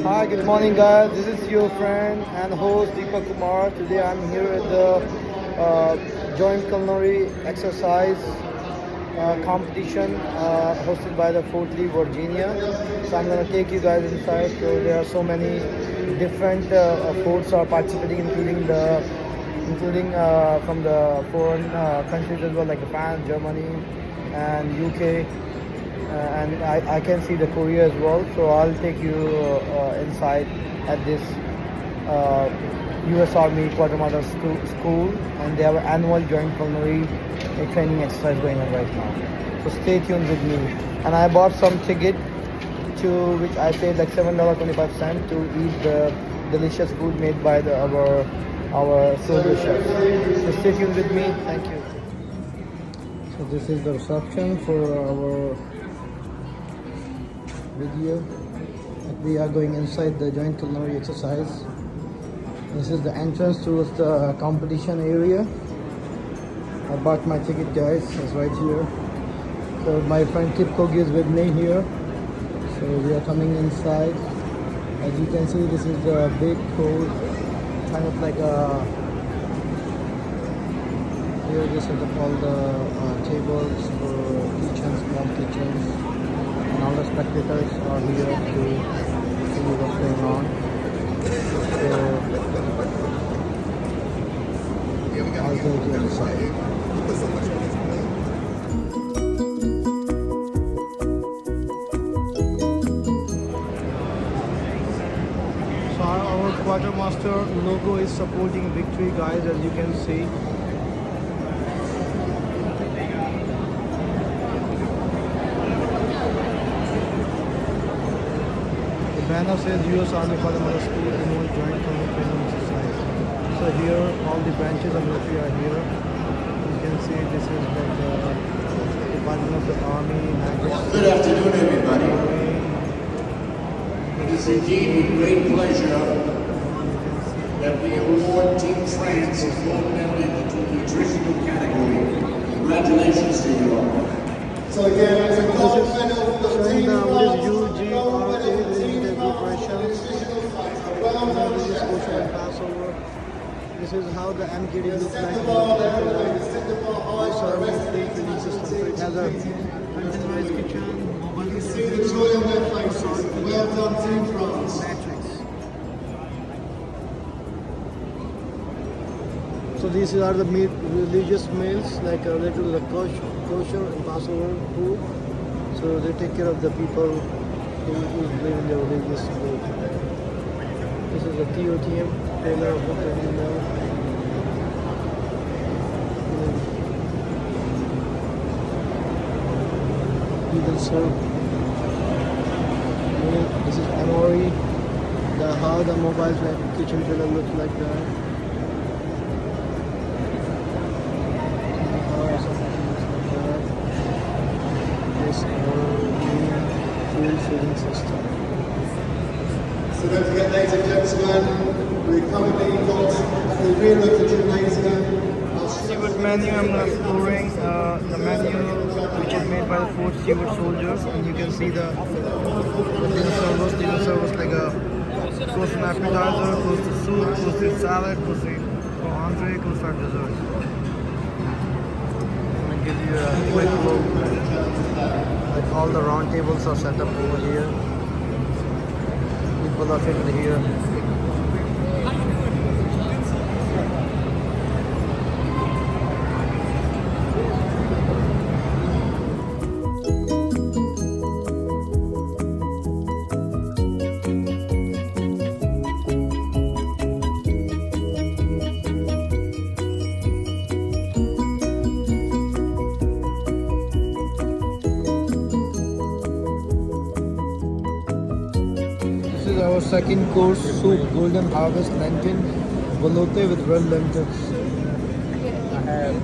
Hi, good morning, guys. This is your friend and host Deepak Kumar. Today I'm here at the joint culinary exercise competition hosted by the Fort Gregg-Virginia. So I'm going to take you guys inside. So there are so many different forts are participating, including from the foreign countries as well, like Japan, Germany, and UK. And I can see the Korea as well. So I'll take you inside at this U.S. Army Quartermaster School, and they have an annual joint culinary training exercise going on right now. So stay tuned with me. And I bought some ticket to which I paid like $7.25 to eat the delicious food made by our soldier chefs. So stay tuned with me. Thank you. So this is the reception for our video. We are going inside the joint culinary exercise. This is the entrance towards the competition area. I bought my ticket, guys. It's right here. So my friend Kip Kogi is with me here. So we are coming inside. As you can see, this is the big hall, kind of like a. Here, this is all the tables for kitchens, small kitchens. And all the spectators are here to see what's going on. So I'll go to the other side. So our quartermaster logo is supporting victory, guys, as you can see. Banner says U.S. Army Quartermaster School Annual Joint Culinary Training Exercise. So here, all the branches of military are here. You can see this is like the Department of the Army. Good afternoon, everybody. It is indeed with great pleasure that we award Team France a gold medal in the nutritional category. Congratulations to you all. So again, it's a gold medal for the team. This is how the MKD looks like. It has a containerized kitchen, mobile Well done, Team France. matrix. So these are the religious meals, like related to the kosher and Passover food. So they take care of the people who live in the religious food. This is a TOTM trailer of the training now. Even so, this is MRE, how the mobile kitchen trailer looks like that. This is our fuel filling system. So don't forget, ladies and gentlemen, we're currently got at the rear of the gymnasium. Steward menu, I'm exploring the menu which is made by the Fort Steward soldiers, and you can see the dinner service like a course an appetizer, course to soup, course to salad, course to entree, course to dessert. I'm going to give you a quick look. Like all the round tables are set up over here. People are sitting here. Our second course soup, golden harvest lentil velouté with red lentils. I have.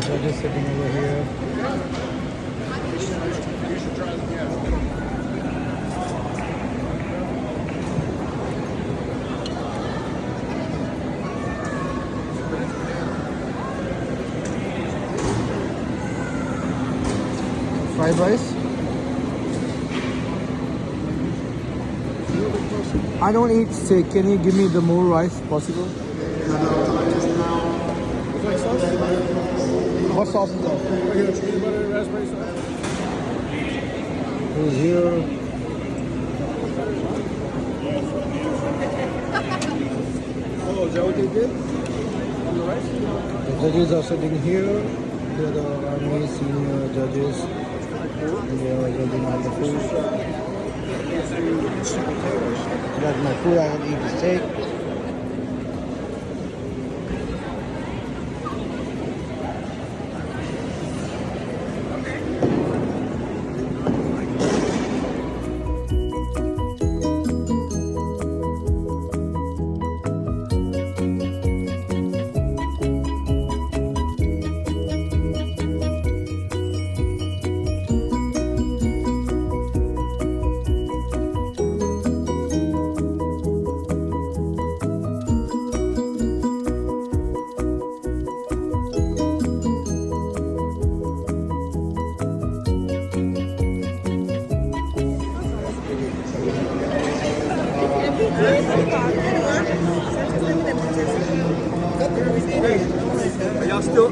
Judges sitting over here. Fried rice. I don't eat steak. Can you give me the more rice possible? What sauce is that? Peanut butter, raspberry sauce. Who's here? Oh, is that what they did? On the rice? The judges are sitting here. Here the army senior judges. They are judging on the food. That's my food. I can eat the steak.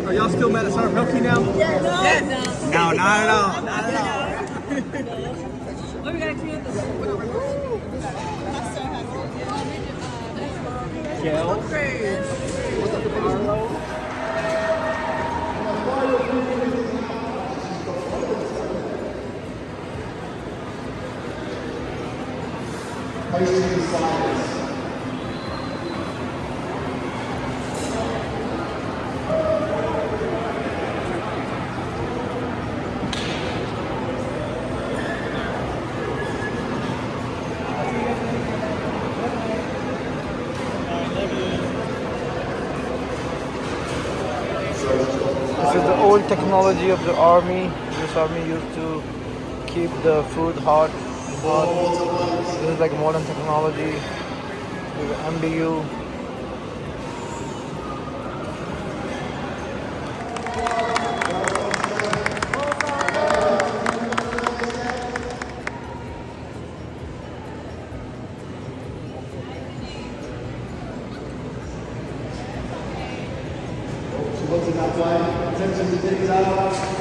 Are y'all still mad at Sergeant Melky now? Yes. No, not at all. What we gotta clean up this? Kel. This is the old technology of the army. This army used to keep the food hot. This is like modern technology. With MBU. What's in that flag? Attention to things out.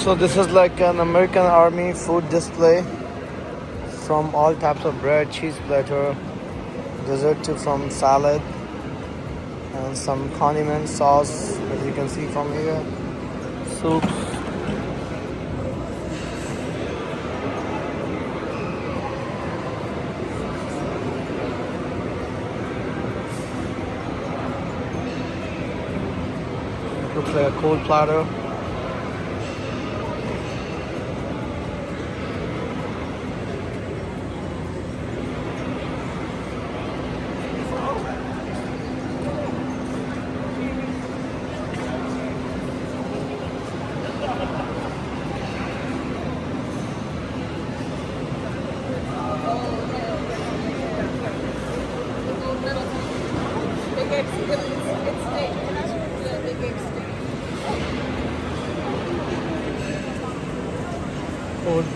So this is like an American Army food display from all types of bread, cheese platter, dessert to from salad and some condiment sauce as you can see from here, soups. Looks like a cold platter.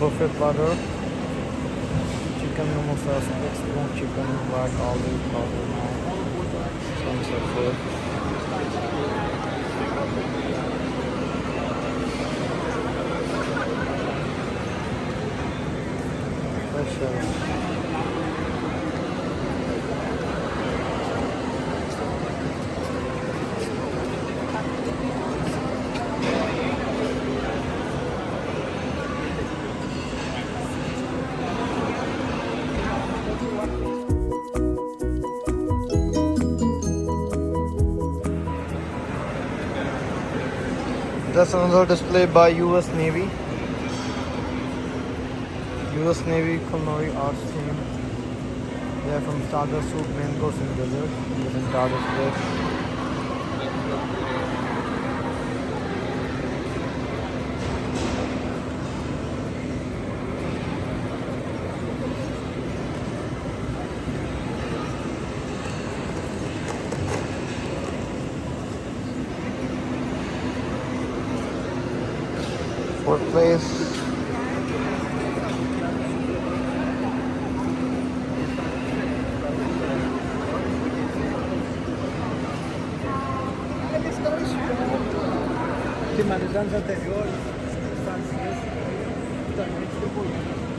buffet platter, chicken normal sauce, mixed smoked chicken, black olive powder, so on and so forth. That's another display by US Navy. US Navy Culinary Arts team. They are from starter soup, main course and dessert. This entire display. Fourth place. Mas nos anos anteriores, os Estados Unidos também distribuíam.